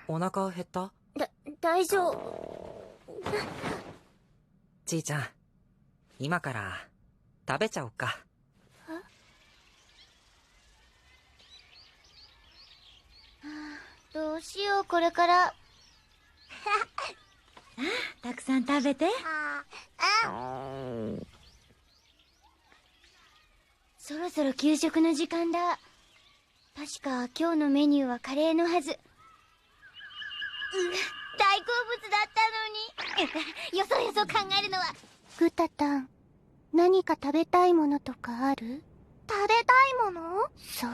お腹減った？大丈夫。ちいちゃん、今から食べちゃおっか。どうしよう、これから。たくさん食べて。そろそろ給食の時間だ。確か今日のメニューはカレーのはず。大好物だったのに。よそよそ考えるのは。グタタン、何か食べたいものとかある？食べたいもの？そう。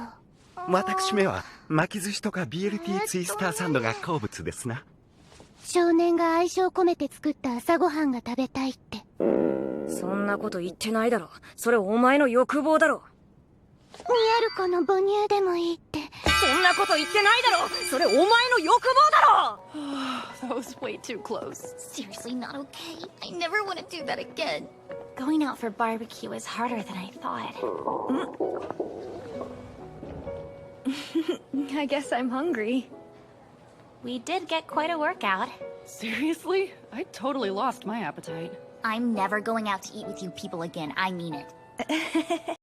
私めは巻き寿司とか BLT ツイスターサンドが好物ですな。少年が愛情込めて作った朝ごはんが食べたいって。そんなこと言ってないだろ。それお前の欲望だろ。ニャルコの母乳でもいいって。そんなこと言ってないだろ。それお前の欲望だろ。That was way too close. Seriously not okay. I never want to do that again. Going out for barbecue is harder than I thought. I guess I'm hungry. We did get quite a workout. Seriously? I totally lost my appetite. I'm never going out to eat with you people again. I mean it.